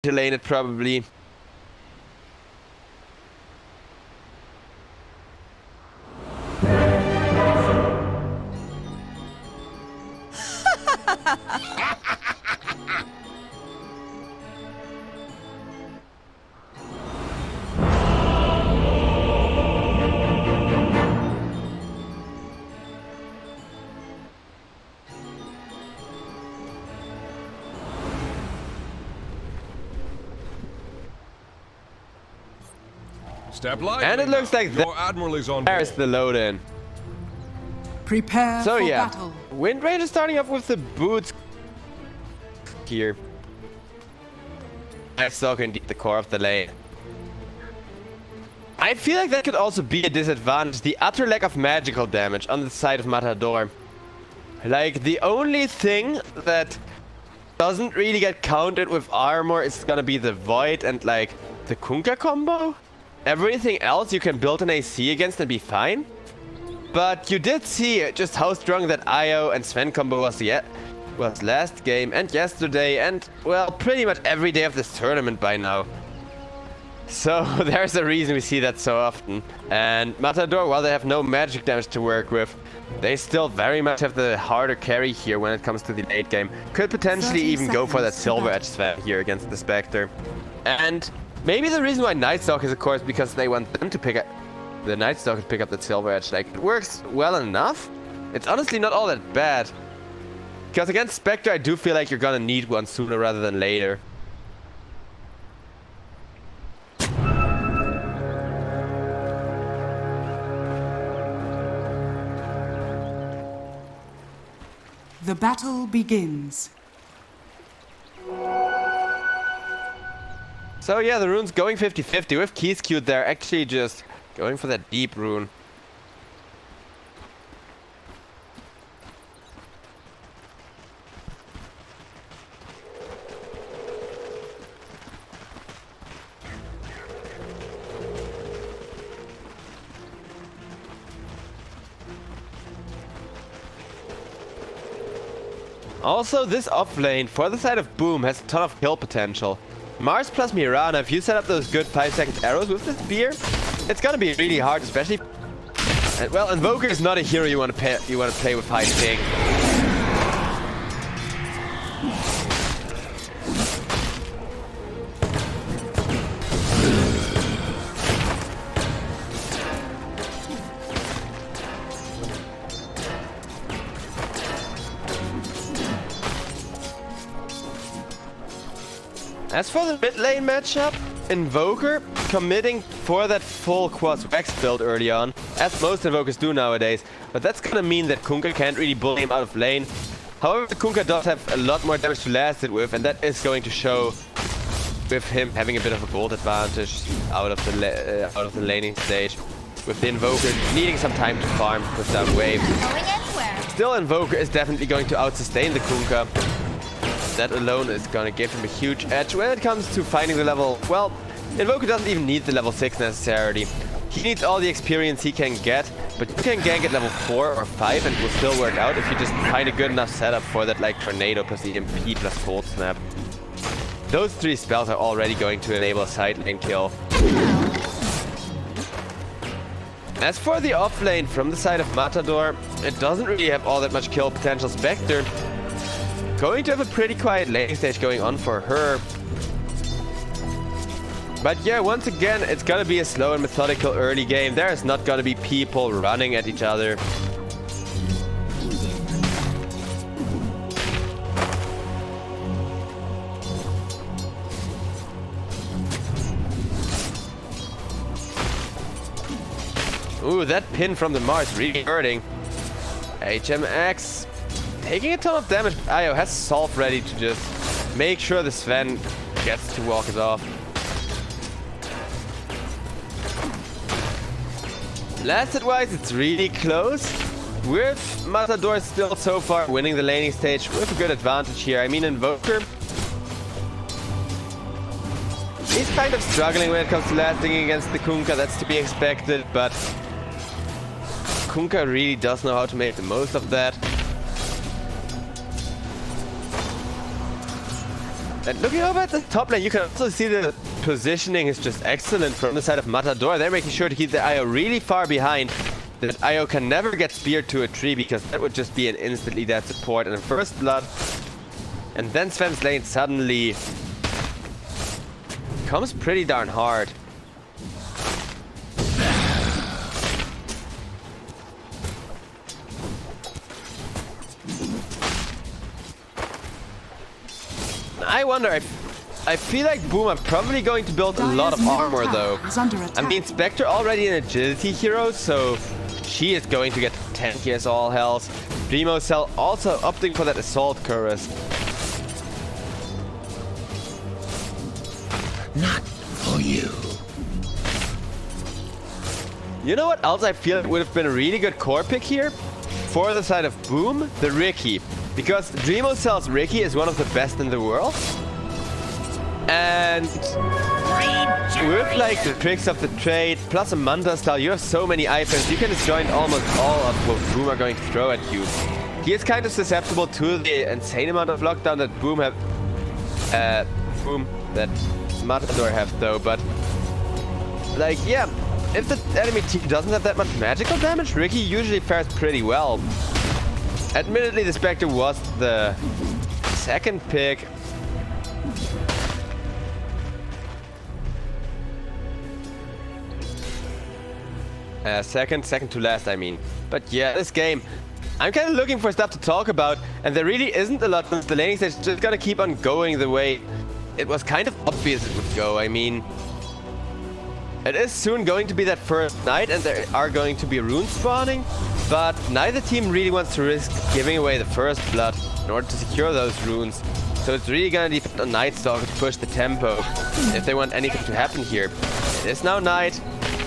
to lane it probably. Step lively. And it looks like your admiral is on there's board. the load in. Prepare So for yeah, battle. Wind Ranger starting off with the boots here. Night Stalker indeed the core of the lane. I feel like that could also be a disadvantage, the utter lack of magical damage on the side of Matador. Like, the only thing that doesn't really get counted with armor is gonna be the Void and like the Kunkka combo. Everything else you can build an AC against and be fine. But you did see just how strong that IO and Sven combo was last game and yesterday and, well, pretty much every day of this tournament by now. So there's a reason we see that so often. And Matador, while they have no magic damage to work with, they still very much have the harder carry here when it comes to the late game. Could potentially even go for that Silver Edge Sven here against the Spectre. And maybe the reason why Night Stalker is, of course, because they want them to pick up the Night Stalker to pick up that Silver Edge. Like, it works well enough. It's honestly not all that bad. Because against Spectre, I do feel like you're gonna need one sooner rather than later. The battle begins. So yeah, the rune's going 50-50 with Keys queued there, actually just going for that deep rune. Also, this offlane for the side of Boom has a ton of kill potential. Mars plus Mirana, if you set up those good 5-second arrows with the spear, it's gonna be really hard, especially. Well, Invoker is not a hero you want to play with high ping. As for the mid lane matchup, Invoker committing for that full Quas Wax build early on, as most Invokers do nowadays, but that's gonna mean that Kunkka can't really bully him out of lane. However, Kunkka does have a lot more damage to last it with, and that is going to show with him having a bit of a gold advantage out of the laning stage, with the Invoker needing some time to farm, push down waves. Still, Invoker is definitely going to out-sustain the Kunkka. That alone is gonna give him a huge edge when it comes to finding the level. Well, Invoker doesn't even need the level 6 necessarily. He needs all the experience he can get, but you can gank at level 4 or 5 and it will still work out if you just find a good enough setup for that, like Tornado plus EMP plus Cold Snap. Those 3 spells are already going to enable a side lane kill. As for the offlane from the side of Matador, it doesn't really have all that much kill potential. Spectre going to have a pretty quiet laning stage going on for her. But yeah, once again, it's gonna be a slow and methodical early game. There's not gonna be people running at each other. Ooh, that pin from the Mars really hurting. HMX taking a ton of damage. Io has Salt ready to just make sure the Sven gets to walk it off. Lasted-wise, it's really close. With Matador still so far winning the laning stage with a good advantage here. I mean, Invoker, he's kind of struggling when it comes to lasting against the Kunkka. That's to be expected, but Kunkka really does know how to make the most of that. And looking over at the top lane, you can also see the positioning is just excellent from the side of Matador. They're making sure to keep the IO really far behind. That IO can never get speared to a tree, because that would just be an instantly dead support and a first blood. And then Sven's lane suddenly comes pretty darn hard. I wonder, I feel like Boom are probably going to build a lot of armor though. I mean, Spectre already an agility hero, so she is going to get tanky as all hells. Primo Cell also opting for that assault cuirass. Not for you. You know what else I feel would have been a really good core pick here? For the side of Boom, the Riki. Because Primo Cell's Riki is one of the best in the world. And with like the tricks of the trade, plus a Manta style, you have so many items, you can disjoint almost all of what Boom are going to throw at you. He is kind of susceptible to the insane amount of lockdown that that Matador have though, but like, yeah, if the enemy team doesn't have that much magical damage, Riki usually fares pretty well. Admittedly, the Spectre was the second pick. Second to last, I mean. But yeah, this game, I'm kind of looking for stuff to talk about, and there really isn't a lot. The laning stage is just gonna keep on going the way it was kind of obvious it would go. I mean, it is soon going to be that first night, and there are going to be runes spawning, but neither team really wants to risk giving away the first blood in order to secure those runes. So it's really gonna depend on Night Stalker to push the tempo if they want anything to happen here. It is now night.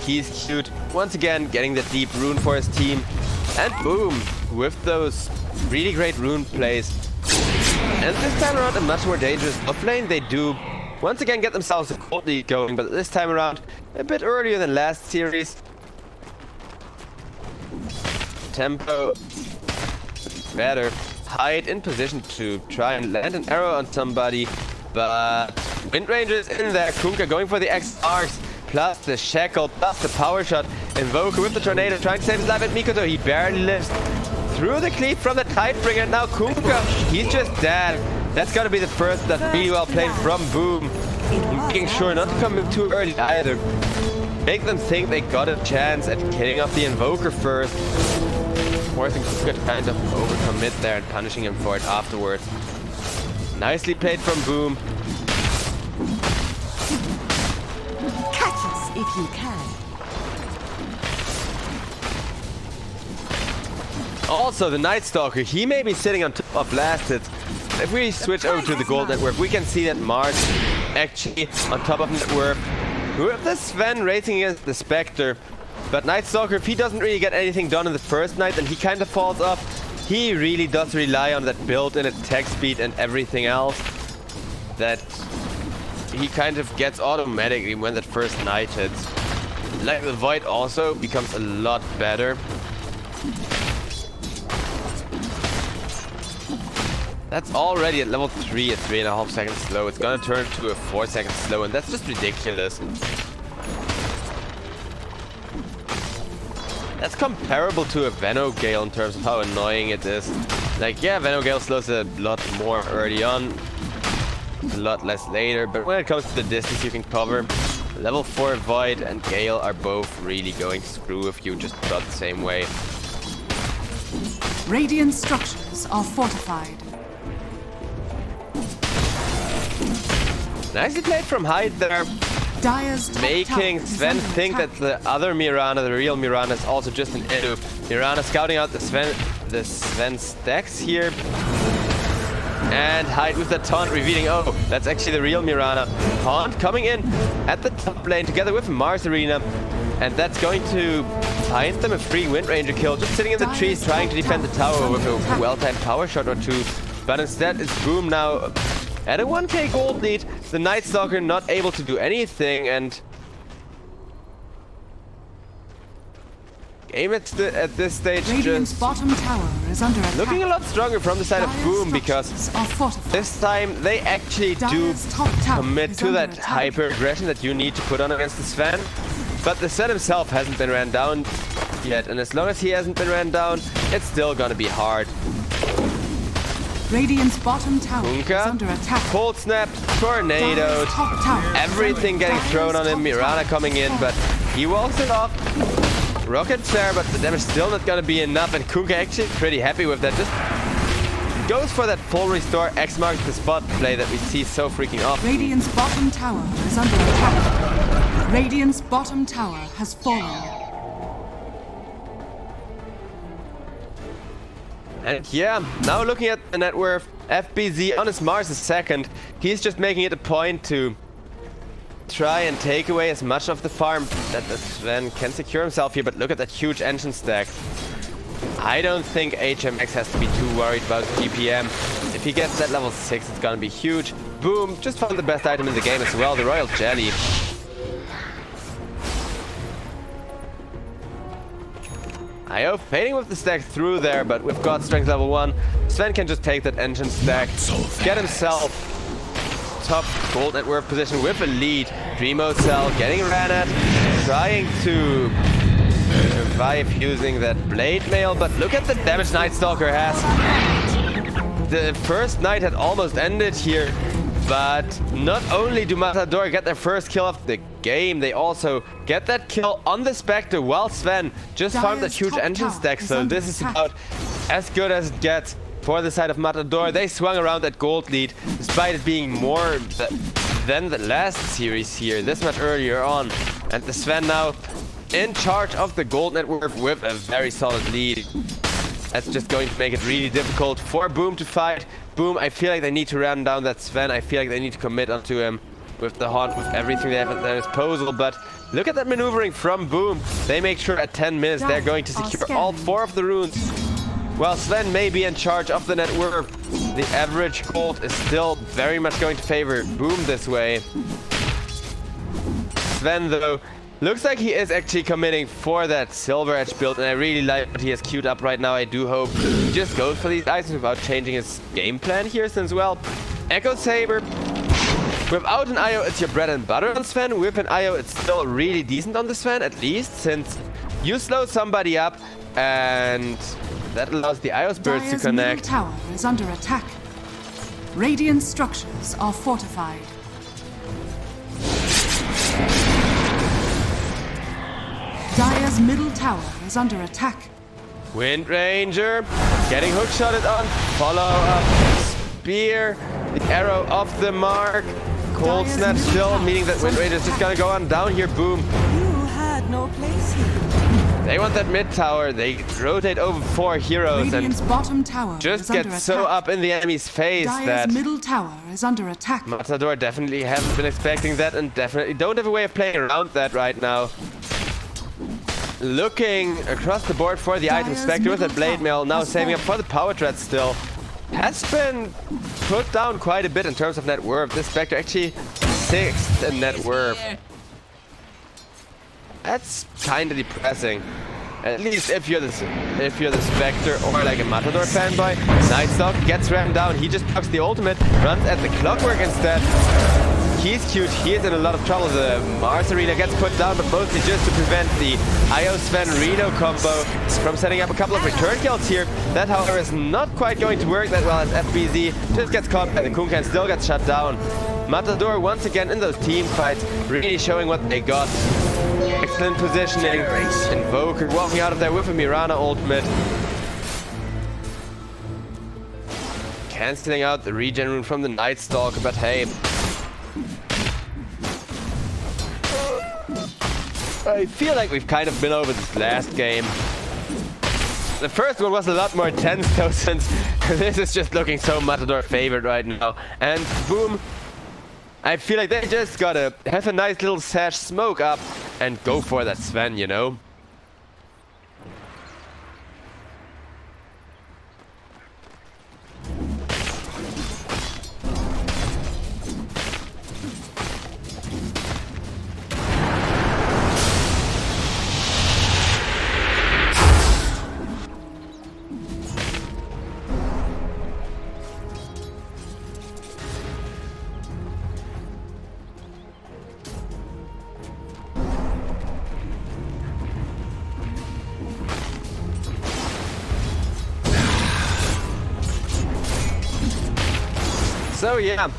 He's cute. Once again, getting the deep rune for his team. And boom, with those really great rune plays. And this time around, a much more dangerous offlane. They do once again get themselves a gold lead going, but this time around, a bit earlier than last series. Tempo better. Hide in position to try and land an arrow on somebody, but Wind Ranger is in there. Kunkka going for the XRs, plus the Shackle, plus the power shot. Invoker with the tornado trying to save his life at Mikoto. He barely lives through the cleave from the Tidebringer. Now Kunkka, he's just dead. That's gotta be the first that's really well played from Boom. Making sure not to come in too early either. Make them think they got a chance at killing off the Invoker first. Forcing Kunkka to kind of overcommit there and punishing him for it afterwards. Nicely played from Boom. Catch us if you can. Also, the Night Stalker, he may be sitting on top of last hits. If we switch over to the gold network, we can see that Mars actually on top of network. With the Sven racing against the Spectre. But Night Stalker, if he doesn't really get anything done in the first night, then he kind of falls off. He really does rely on that built-in attack speed and everything else that he kind of gets automatically when that first night hits. Like the Void also becomes a lot better. That's already at level 3 at 3.5 seconds slow. It's gonna turn to a 4 second slow, and that's just ridiculous. That's comparable to a Venogale in terms of how annoying it is. Like, yeah, Venogale slows a lot more early on, a lot less later, but when it comes to the distance you can cover, level 4 Void and Gale are both really going to screw with you just about the same way. Radiant structures are fortified. Nicely played from Hyde there. Dyer's top Making tower is Sven under think attack. that the other Mirana, the real Mirana, is also just an Edu. Mirana scouting out the Sven stacks here. And Hyde with the taunt revealing, oh, that's actually the real Mirana. Taunt coming in at the top lane together with Mars Arena. And that's going to find them a free Wind Ranger kill, just sitting in the trees trying to defend the tower with a well-timed power shot or two. But instead it's Boom now at a 1k gold lead. The Night Stalker not able to do anything, and Game at this stage Radiant's just bottom tower is under attack. looking a lot stronger from the side of Dire's Boom, because structures are fortified. this time they actually do Dire's top tower commit is to under that attack. hyper aggression that you need to put on against the Sven. But the Sven himself hasn't been ran down yet, and as long as he hasn't been ran down, it's still gonna be hard. Radiant's bottom tower is Kunka, under attack. cold snap, tornadoes, Dire's top tower is everything under getting attack. thrown on him. Dire's top Mirana tower coming in, is but he walks it off. Rocket's there, but the damage still not gonna be enough, and Kunka actually pretty happy with that. Just goes for that full restore, X marks the spot play that we see so freaking often. Radiant's bottom tower is under attack. Radiant's bottom tower has fallen. And yeah, now looking at the net worth, FBZ on his Mars is second. He's just making it a point to try and take away as much of the farm that the Sven can secure himself here, but look at that huge engine stack. I don't think HMX has to be too worried about GPM. If he gets that level 6, it's gonna be huge. Boom, just found the best item in the game as well, the Royal Jelly. IO fading with the stack through there, but we've got strength level 1. Sven can just take that engine stack, get himself top gold net worth position with a lead. Primo Cell getting ran at, trying to survive using that blade mail, but look at the damage Night Stalker has. The first night had almost ended here, but not only do Matador get their first kill of the game, they also get that kill on the Spectre while Sven just farmed that Dire's huge top engine tower stack, is so under this is attack. about as good as it gets for the side of Matador. They swung around that gold lead, despite it being more than the last series here, this much earlier on. And the Sven now in charge of the gold network with a very solid lead. That's just going to make it really difficult for Boom to fight. Boom, I feel like they need to ram down that Sven. I feel like they need to commit onto him with the haunt, with everything they have at their disposal. But look at that maneuvering from Boom. They make sure at 10 minutes they're going to secure all 4 of the runes. While Sven may be in charge of the net worth, the average gold is still very much going to favor Boom this way. Sven, though, looks like he is actually committing for that Silver Edge build, and I really like what he has queued up right now. I do hope he just goes for these items without changing his game plan here, since, well, Echo Saber, without an IO, it's your bread and butter on Sven. With an IO, it's still really decent on the Sven, at least, since you slow somebody up, and that allows the IO spirits to Dire's middle connect. tower is under attack. Radiant structures are fortified. Dire's middle tower is under attack. Wind Ranger getting hookshotted on. Follow up. Spear. The arrow off the mark. Cold Dire's snap middle still, tower meaning that is Wind under Ranger is just attack. gonna go on down here. Boom. You had no place here. They want that mid tower. They rotate over 4 heroes Radiant's and bottom tower just is get under so attack. up in the enemy's face Dire's that middle tower is under attack. Matador definitely haven't been expecting that, and definitely don't have a way of playing around that right now. Looking across the board for the item, Dire's Spectre with a middle blade tower mail, now has saving up for fallen. the power tread still. Has been put down quite a bit in terms of net worth. This Spectre actually 6th in net worth. That's kind of depressing. At least if you're the Spectre or like a Matador fanboy. Night Stalker gets rammed down. He just blocks the ultimate, runs at the clockwork instead. He's cute. He is in a lot of trouble. The Mars Arena gets put down, but mostly just to prevent the IO Sven Reno combo from setting up a couple of return kills here. That, however, is not quite going to work that well as FBZ just gets caught by the Kunka and still gets shut down. Matador once again in those team fights, really showing what they got. Excellent positioning. Invoker walking out of there with a Mirana ultimate. Cancelling out the regen rune from the Night Stalker, but hey. I feel like we've kind of been over this last game. The first one was a lot more tense though, since this is just looking so Matador favored right now. And Boom, I feel like they just gotta have a nice little sash, smoke up, and go for that Sven, you know? So yeah,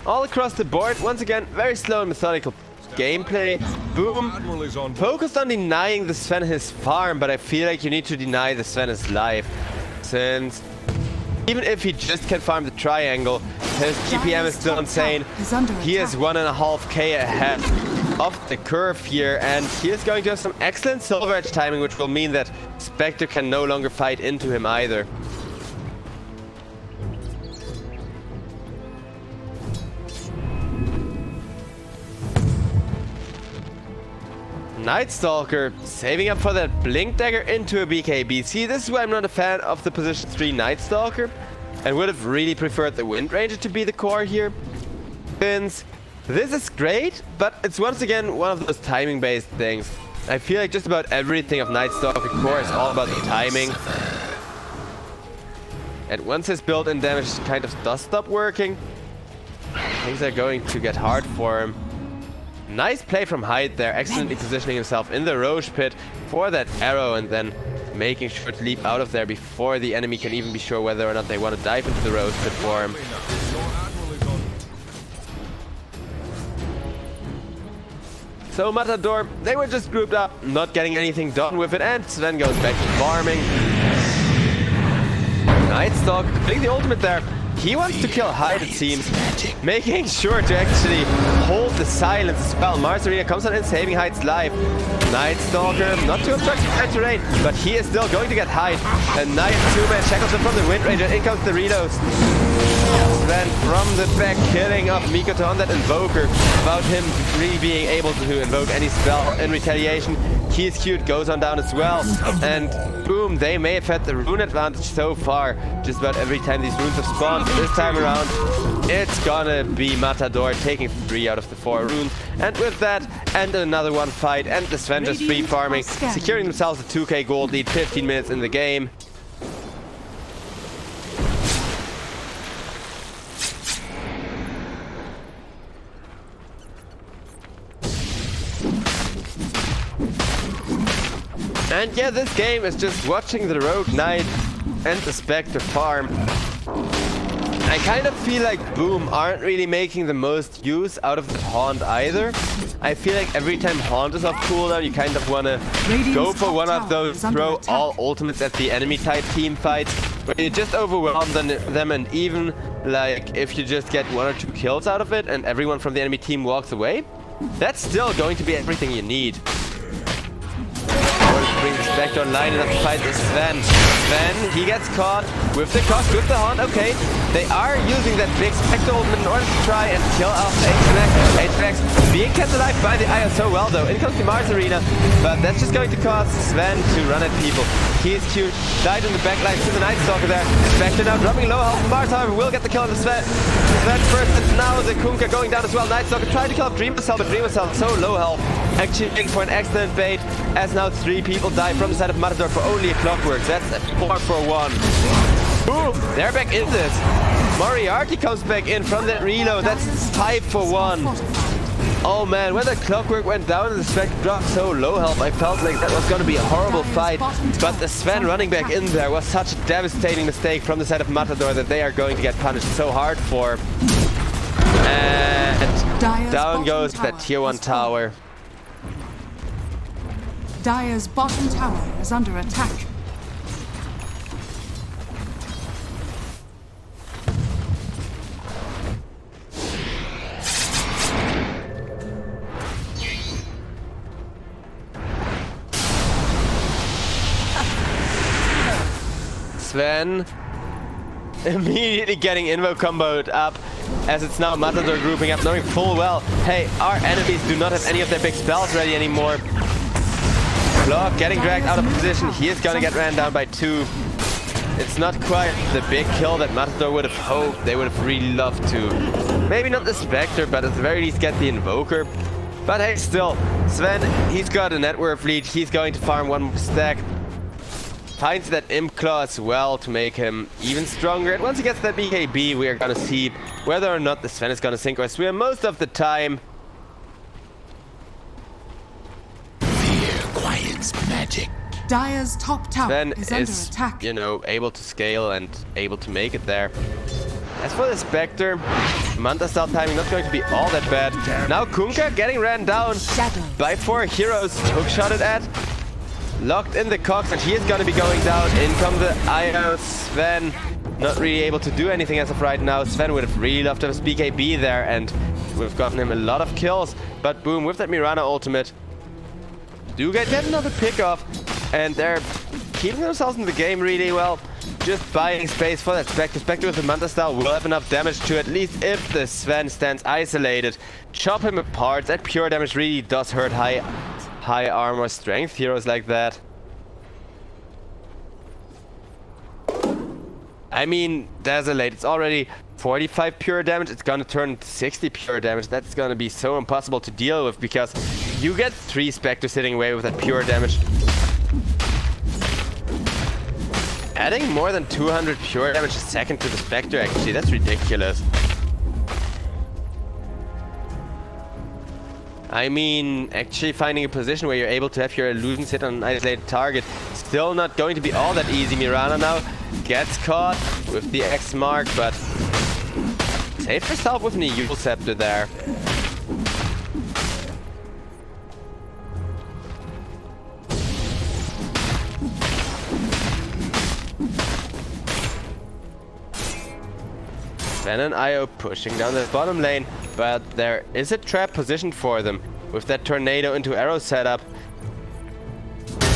all across the board, once again, very slow and methodical gameplay. Boom. Focused on denying the Sven his farm, but I feel like you need to deny the Sven his life. Since even if he just can farm the triangle, his GPM is still insane. He is 1.5k ahead of the curve here, and he is going to have some excellent silver edge timing, which will mean that Spectre can no longer fight into him either. Night Stalker saving up for that Blink Dagger into a BKB. See, this is why I'm not a fan of the position 3 Night Stalker, and would have really preferred the Wind Ranger to be the core here. Since this is great, but it's once again one of those timing based things. I feel like just about everything of Night Stalker core is all about the timing. And once his built-in damage kind of does stop working, things are going to get hard for him. Nice play from Hyde there, excellently positioning himself in the Roche pit for that arrow and then making sure to leap out of there before the enemy can even be sure whether or not they want to dive into the Roche pit for him. So Matador, they were just grouped up, not getting anything done with it, and Sven goes back to farming. Night Stalker, getting the ultimate there. He wants to kill Hyde, it seems, making sure to actually hold the silence as well. Marcelina comes on in, saving Hyde's life. Night Stalker, not too obstructive by terrain, but he is still going to get Hyde. A nice two-man Shackleton from the Wind Ranger, in comes the reloads. Then from the back, killing off Mikoto on that Invoker, without him really being able to invoke any spell in retaliation. Keys Cute goes on down as well, and boom, they may have had the rune advantage so far, just about every time these runes have spawned. This time around, it's gonna be Matador taking 3 out of the 4 runes, and with that, and another one fight, and the Sven just free farming, securing themselves a 2k gold lead, 15 minutes in the game. And yeah, this game is just watching the Rogue Knight and the Spectre farm. I kind of feel like Boom aren't really making the most use out of the Haunt either. I feel like every time Haunt is off cooldown, you kind of want to go for one of those throw all ultimates at the enemy type team fights, where you just overwhelm them, and even like if you just get 1 or 2 kills out of it and everyone from the enemy team walks away, that's still going to be everything you need. Bring the Spectre online enough to fight this Sven. Sven, he gets caught with the cost, with the Haunt. Okay, they are using that big Spectre ultimate in order to try and kill off HMX. HMX being kept alive by the IO so well though. In comes the Mars Arena, but that's just going to cause Sven to run at people. He's cute, died in the backline to the Night Stalker there. Spectre now dropping low health. Mars, however, will get the kill on the Sven. Sven first, and now the Kunkka going down as well. Night Stalker tried to kill off Dreamer Cell, but Dreamer Cell so low health. Actually for an excellent bait, as now 3 people die from the side of Matador for only a Clockwork. That's a 4 for 1. Ooh, they're back in this. Moriarty comes back in from that reload. That's 5 for 1. Oh man, when the Clockwork went down and the Spectre dropped so low health, I felt like that was going to be a horrible fight. But the Sven running back in there was such a devastating mistake from the side of Matador that they are going to get punished so hard for. And down goes that tier 1 tower. Dire's bottom tower is under attack. Sven immediately getting invo comboed up, as it's now Matador grouping up, knowing full well, hey, our enemies do not have any of their big spells ready anymore. Claw getting dragged out of position. He is gonna get ran down by 2. It's not quite the big kill that Matador would have hoped. They would have really loved to. Maybe not the Spectre, but at the very least get the Invoker. But hey, still, Sven, he's got a net worth lead. He's going to farm 1 more stack. Finds that Imp Claw as well to make him even stronger. And once he gets that BKB, we are gonna see whether or not the Sven is gonna sink or swim most of the time. Magic. Dire's top tower Sven is under attack. you know, able to scale and able to make it there. As for the Spectre, Manta style timing not going to be all that bad. Now Kunkka getting ran down by 4 heroes. Hookshotted at. Locked in the cogs, and he is going to be going down. In comes the IO. Sven not really able to do anything as of right now. Sven would have really loved to have his BKB there, and we've gotten him a lot of kills. But boom, with that Mirana ultimate, do get another pick off, and they're keeping themselves in the game really well. Just buying space for that Spectre. Spectre with the Manta style will have enough damage to, at least if the Sven stands isolated, chop him apart. That pure damage really does hurt high armor strength heroes like that. I mean, Desolate, it's already 45 pure damage. It's gonna turn to 60 pure damage. That's gonna be so impossible to deal with, because you get 3 Spectres sitting away with that pure damage. Adding more than 200 pure damage a second to the Spectre, actually, that's ridiculous. I mean, actually finding a position where you're able to have your illusions hit on an isolated target, still not going to be all that easy. Mirana now gets caught with the X mark, but saved herself with an Eagle Scepter there. Sven and Io pushing down the bottom lane, but there is a trap positioned for them with that tornado into arrow setup.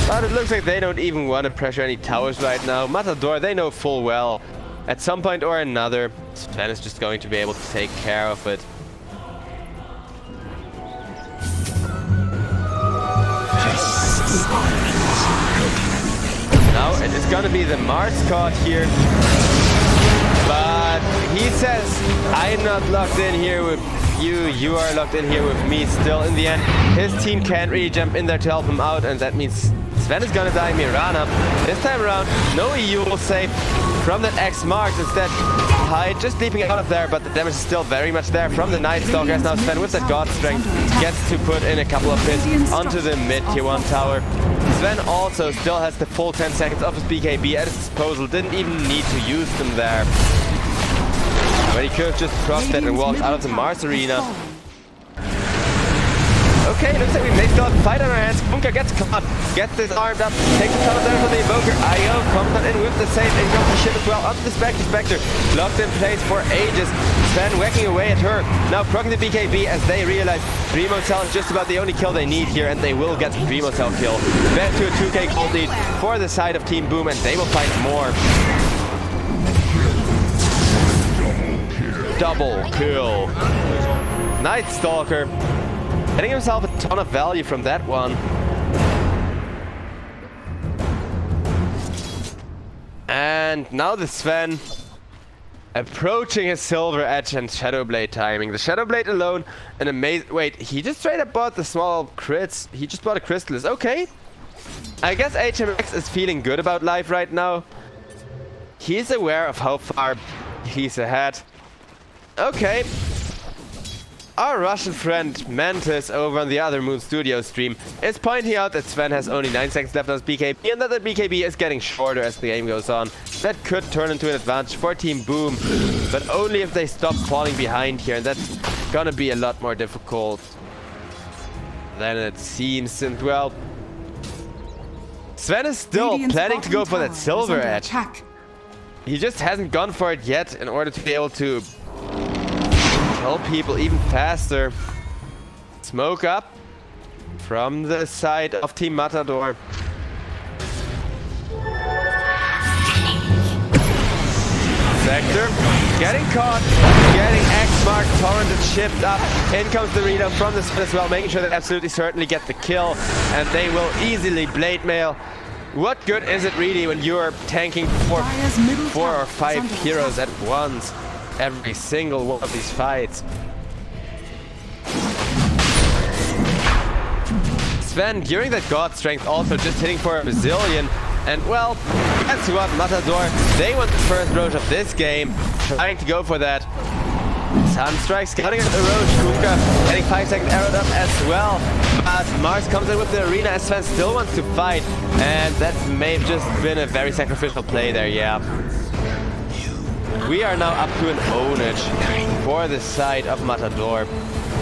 But it looks like they don't even want to pressure any towers right now. Matador, they know full well, at some point or another, Sven is just going to be able to take care of it. Now it is gonna be the Mars card here. But he says, I'm not locked in here with you, you are locked in here with me still. In the end, his team can't really jump in there to help him out, and that means Sven is gonna die Mirana. This time around, no EU will save from that X marks. Instead, Hyde just leaping out of there, but the damage is still very much there from the Night Stalker. As now Sven with that God Strength gets to put in a couple of hits onto the mid tier 1 tower. Sven also still has the full 10 seconds of his BKB at his disposal, didn't even need to use them there. But he could have just crossed that and walked out of the Mars arena. Okay, looks like we may still have a fight on our hands. Kunkka gets caught, gets disarmed up, takes a ton of damage from the Evoker. Io comes on in with the save, in comes the ship as well, onto the Spectre. Spectre locked in place for ages. Sven whacking away at her. Now proccing the BKB as they realize Primo Cell is just about the only kill they need here, and they will get the Primo Cell kill. Back to a 2k gold lead for the side of Team Boom, and they will fight more. Double kill. Night Stalker getting himself a ton of value from that one. And now the Sven approaching his Silver Edge and Shadowblade timing. The Shadowblade alone, an amazing... Wait, he just straight up bought the small crits. He just bought a Crystallis. Okay. I guess HMX is feeling good about life right now. He's aware of how far he's ahead. Okay. Our Russian friend Mantis over on the other Moon Studio stream is pointing out that Sven has only 9 seconds left on his BKB, and that the BKB is getting shorter as the game goes on. That could turn into an advantage for Team Boom, but only if they stop falling behind here, and that's gonna be a lot more difficult than it seems. And well, Sven is still planning to go for that Silver Edge. He just hasn't gone for it yet in order to be able to kill people even faster. Smoke up from the side of Team Matador. Spectre getting caught, getting X-Mark torrented, shipped up. In comes the reload from the Sven as well, making sure that absolutely certainly get the kill, and they will easily blade mail. What good is it really when you're tanking 4 or 5 heroes at once? Every single one of these fights. Sven, during that God Strength, also just hitting for a bazillion. And well, guess what, Matador, they want the first Roche of this game, trying to go for that. Sunstrike scouting at the Roche. Kunkka getting 5 seconds arrowed up as well. But Mars comes in with the arena as Sven still wants to fight. And that may have just been a very sacrificial play there, yeah. We are now up to an ownage. for the side of Matador.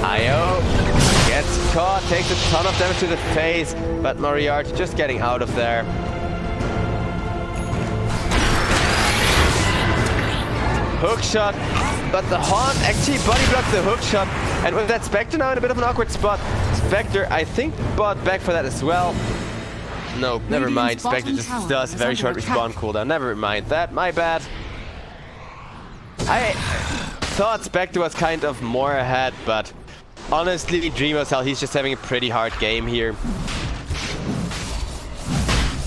Io gets caught, takes a ton of damage to the face, but Moriarty just getting out of there. Hook shot, but the Haunt actually body blocked the hook shot, and with that Spectre now in a bit of an awkward spot. Spectre, I think, bought back for that as well. No, never mind. Spectre just does a very short respawn cooldown. Never mind that. My bad. I thought Spectre was kind of more ahead, but honestly, Dreamosel, he's just having a pretty hard game here.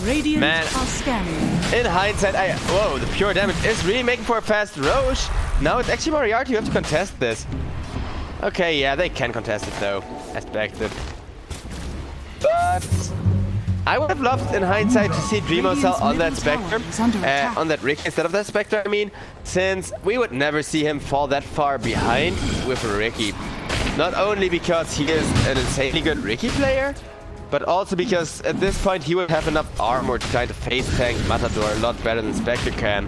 Radiant Man, are scanning. in hindsight, whoa, the pure damage is really making for a fast Roche. Now it's actually Moriarty who have to contest this. Okay, yeah, they can contest it though, as expected. But I would have loved in hindsight to see Dreamosel on that Spectre, on that Ricky instead of that Spectre, I mean, since we would never see him fall that far behind with Ricky. Not only because he is an insanely good Ricky player, but also because at this point he would have enough armor to kind of face tank Matador a lot better than Spectre can.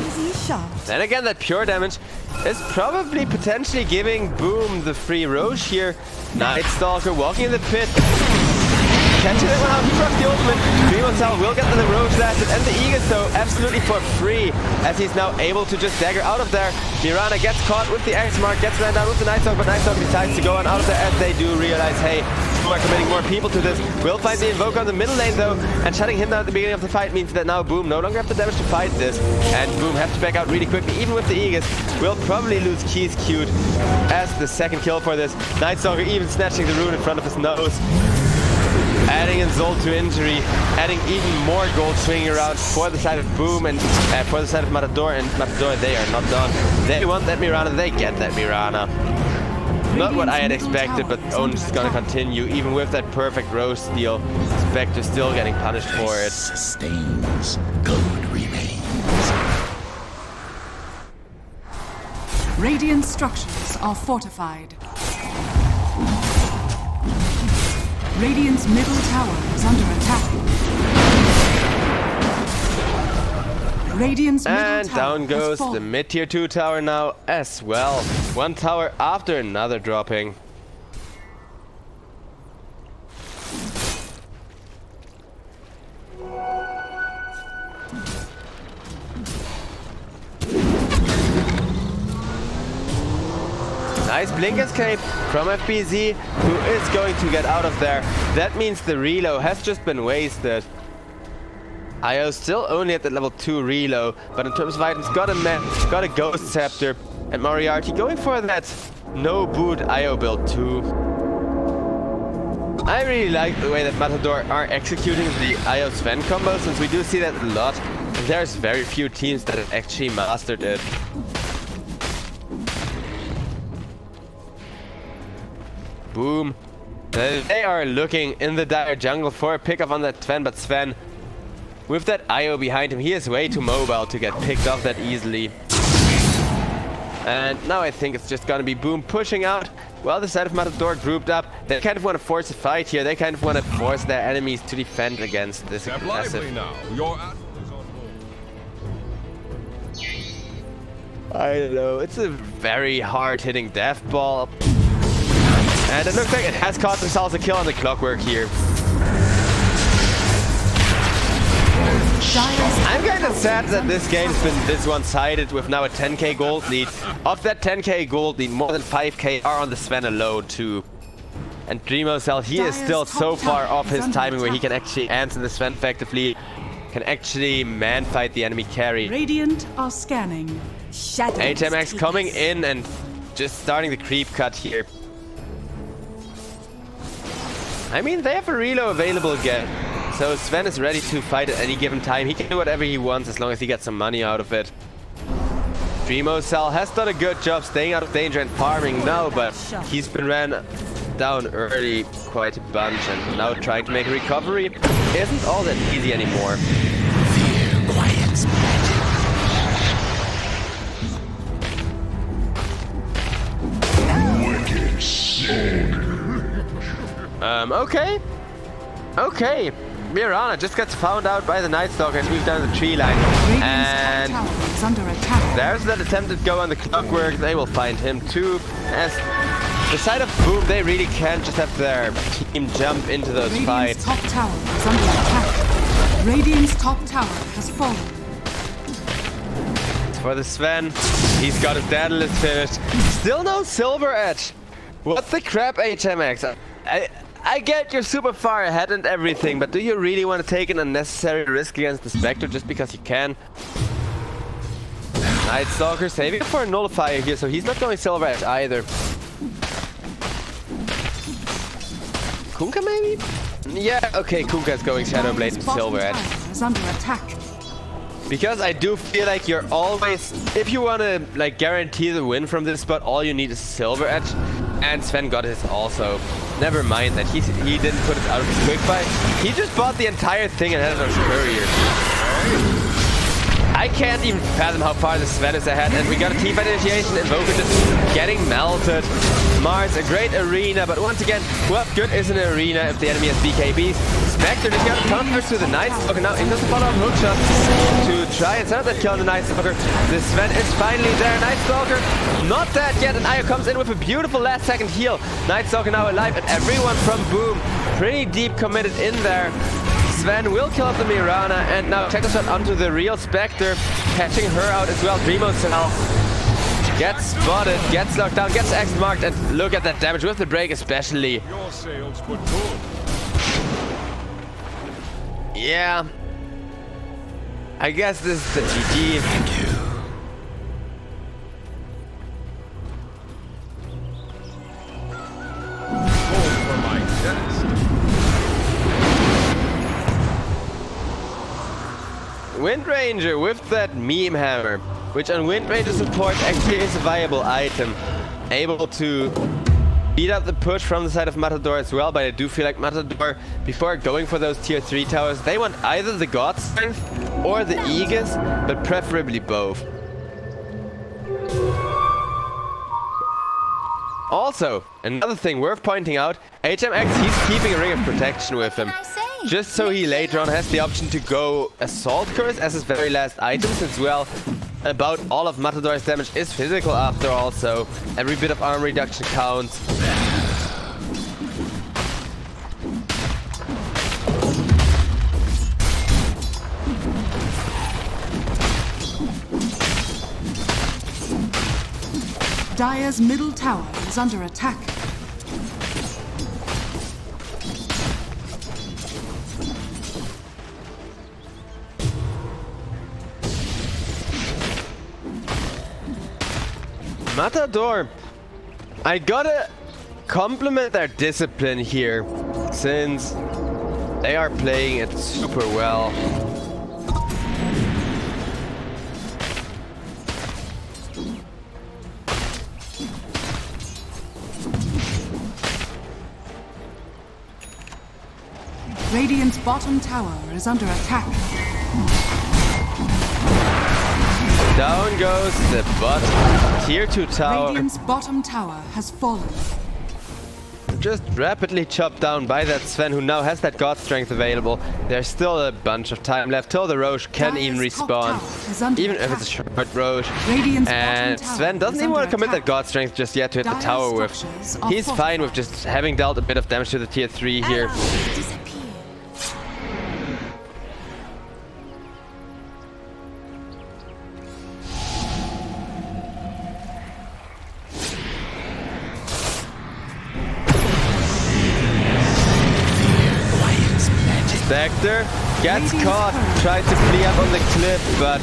Easy shot. Then again, that pure damage is probably potentially giving Boom the free Roche here. Night Stalker walking in the pit. Catching that one out, he procs the ultimate. Dreamosel will get the Roche lasted, and the Aegis though absolutely for free, as he's now able to just dagger out of there. Mirana gets caught with the X mark, gets ran down with the Night Stalker, but Night Stalker decides to go on out of there as they do realize, hey, we're committing more people to this. We'll find the Invoker on the middle lane though, and shutting him down at the beginning of the fight means that now Boom no longer have the damage to fight this, and Boom have to back out really quickly, even with the Aegis. We'll probably lose Keys Cute as the second kill for this. Night Stalker even snatching the rune in front of his nose. Adding insult to injury, adding even more gold swinging around for the side of Boom and for the side of Matador, and Matador, they are not done. They want that Mirana, they get that Mirana. Not what I had expected, but Owen is gonna continue, even with that perfect Roche steal. Spectre still getting punished for it. Sustains, gold remains. Radiant structures are fortified. Radiant's middle tower is under attack. Radiant's middle And tower down goes has the fallen. mid-tier 2 tower now as well. One tower after another dropping. Nice blink escape from FBZ, who is going to get out of there. That means the reload has just been wasted. Io still only at the level 2 reload, but in terms of items, got a Ghost Scepter, and Moriarty going for that no boot Io build too. I really like the way that Matador are executing the Io Sven combo, since we do see that a lot, and there's very few teams that have actually mastered it. Boom. They are looking in the dire jungle for a pickup on that Sven, but Sven, with that Io behind him, he is way too mobile to get picked off that easily. And now I think it's just gonna be Boom pushing out while the side of Matador grouped up. They kind of want to force a fight here. They kind of want to force their enemies to defend against this aggressive. I don't know, it's a very hard-hitting death ball. And it looks like it has caught themselves a kill on the Clockwork here. I'm kind of sad that this game's been this one-sided with now a 10k gold lead. Of that 10k gold lead, more than 5k are on the Sven alone too. And Dreamosel, he is still so far off his timing where he can actually answer the Sven effectively, can actually man-fight the enemy carry. Radiant are scanning. Shadows. HMX coming in and just starting the creep cut here. I mean, they have a reload available again. So Sven is ready to fight at any given time. He can do whatever he wants as long as he gets some money out of it. Dreamosel has done a good job staying out of danger and farming now, but he's been ran down early quite a bunch, and now trying to make a recovery isn't all that easy anymore. Fear quiets magic. Wicked soul. Okay. Okay. Mirana just gets found out by the Night Stalker and moves down the tree line. Radiant's top tower is under attack. There's that attempted go on the clockwork. They will find him too. As the side of Boom, they really can't just have their team jump into those Radiant's fights. top tower is under attack. Radiant's top tower has fallen. For the Sven, he's got his Daedalus finished. Still no Silver Edge. What the crap, HMX? I get you're super far ahead and everything, but do you really want to take an unnecessary risk against the Spectre just because you can? Night Stalker saving for a nullifier here, so he's not going Silver Edge either. Kunkka maybe? Yeah, okay, Kunkka is going Shadow Blade and Silver Edge. Is under attack. Because I do feel like you're always, if you want to like guarantee the win from this spot, all you need is Silver Edge. And Sven got his also. Never mind that he didn't put it out of his quick buy. He just bought the entire thing and had it on his courier. I can't even fathom how far the Sven is ahead. And we got a team fight initiation. Invoker just getting melted. Mars, a great arena, but once again, what good is an arena if the enemy has BKBs? Spectre just got a ton push to the Night Stalker. Now he doesn't follow up hook shots to try and set up that kill on the Night Stalker. The Sven is finally there. Night Stalker not dead yet, and Io comes in with a beautiful last second heal. Night Stalker now alive, and everyone from Boom pretty deep committed in there. Sven will kill up the Mirana, and now check the shot onto the real Spectre, catching her out as well. Dreamo Cell gets spotted, gets locked down, gets X marked, and look at that damage with the break especially. Yeah. I guess this is the GG. Thank you. Wind Ranger with that meme hammer, which on Wind Ranger support actually is a viable item. Able to beat up the push from the side of Matador as well, but I do feel like Matador, before going for those tier 3 towers, they want either the God Strength or the Aegis, but preferably both. Also, another thing worth pointing out, HMX, he's keeping a Ring of Protection with him. Just so he later on has the option to go Assault Curse as his very last item, since, well, about all of Matador's damage is physical after all, so every bit of armor reduction counts. Dire's middle tower is under attack. Matador, I gotta compliment their discipline here, since they are playing it super well. Radiant's bottom tower is under attack. Down goes the bot tier 2 tower. Radiant's bottom tower has fallen. Just rapidly chopped down by that Sven, who now has that God Strength available. There's still a bunch of time left till the Roche can even respawn, even if it's a short Roche. And Sven doesn't even want to commit that God Strength just yet to hit the tower with. He's fine with just having dealt a bit of damage to the tier 3 here. Spectre gets caught, tries to flee up on the cliff, but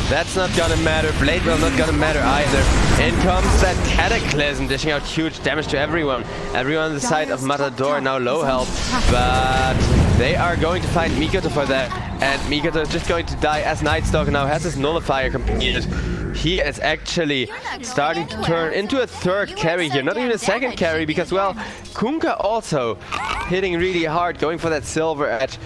that's not gonna matter. Blade will not gonna matter either. In comes that Cataclysm, dishing out huge damage to everyone. Everyone on the side of Matador now low health, but they are going to find Mikoto for that. And Mikoto is just going to die as Night Stalker now has his nullifier completed. He is actually starting to turn into a third carry here, not even a second carry, because, well, Kunkka also hitting really hard, going for that Silver Edge,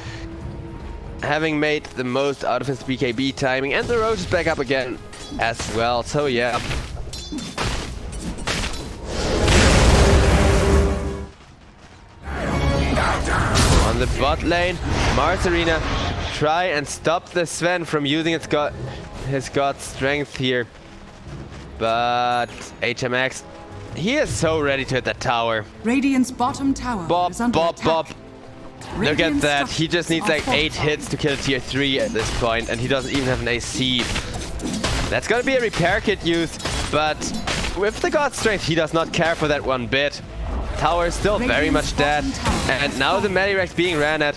having made the most out of his BKB timing, and the Roche is back up again as well, so yeah. On the bot lane. Mars Arena try and stop the Sven from using his god strength here. But HMX, he is so ready to hit that tower. Radiant's bottom tower Bop, is under bop, attack. bop. Look at Radiant's that. He just needs like structures 8 are hits to kill tier 3 at this point, and he doesn't even have an AC. That's gonna be a repair kit used, but with the god strength, he does not care for that one bit. Tower is still very much dead, and now the Medirex being ran at.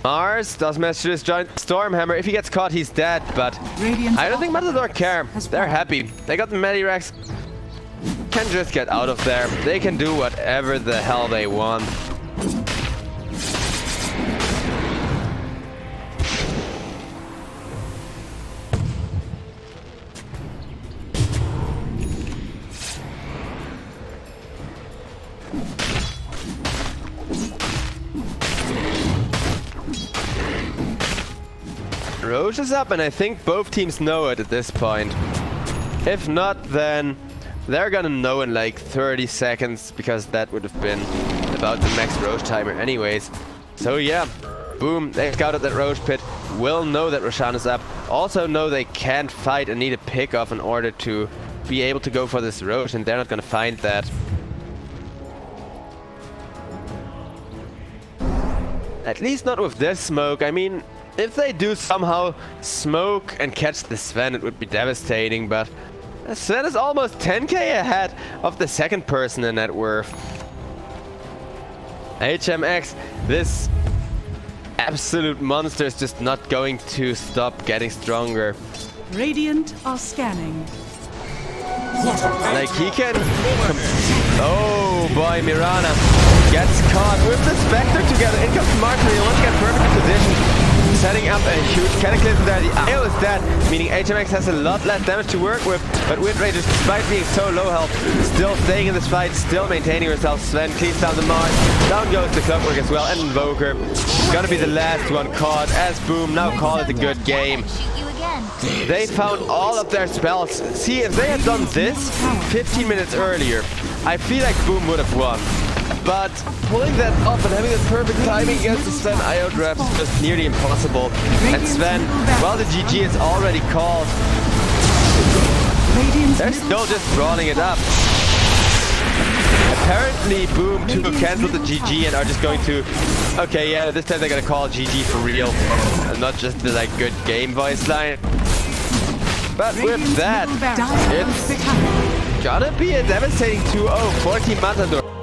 Mars does manage to join Stormhammer. If he gets caught, he's dead, but Radiant's I don't think bottom Matador tower care. has They're fallen. happy. They got the Medirex. Can just get out of there. They can do whatever the hell they want. Roche is up, and I think both teams know it at this point. If not, then they're gonna know in like 30 seconds, because that would have been about the max Roche timer anyways. So yeah, boom, they scouted that Roche pit, will know that Roshan is up, also know they can't fight and need a pick off in order to be able to go for this Roche, and they're not gonna find that. At least not with this smoke. I mean, if they do somehow smoke and catch the Sven, it would be devastating, but Sven is almost 10k ahead of the second person in net worth. HMX, this absolute monster is just not going to stop getting stronger. Radiant are scanning. Like he can... Oh boy, Mirana gets caught with the Spectre together. In comes Martin, once again perfect position. Setting up a huge cataclysm there. The IO is dead, meaning HMX has a lot less damage to work with. But Wind Ranger, despite being so low health, still staying in this fight, still maintaining herself. Sven cleans down the Mars. Down goes the Clockwork as well, and Invoker. Gonna be the last one caught as Boom now call it a good game. They found all of their spells. See, if they had done this 15 minutes earlier, I feel like Boom would have won. But pulling that off and having the perfect timing against the Sven IO draft is just nearly impossible. And Sven, well, the GG is already called. They're still just brawling it up. Apparently, Boom 2 canceled the GG and are just going to... Okay, yeah, this time they're gonna call GG for real. And not just the, like, good game voice line. But with that, it's gonna be a devastating 2-0 for Team Matador.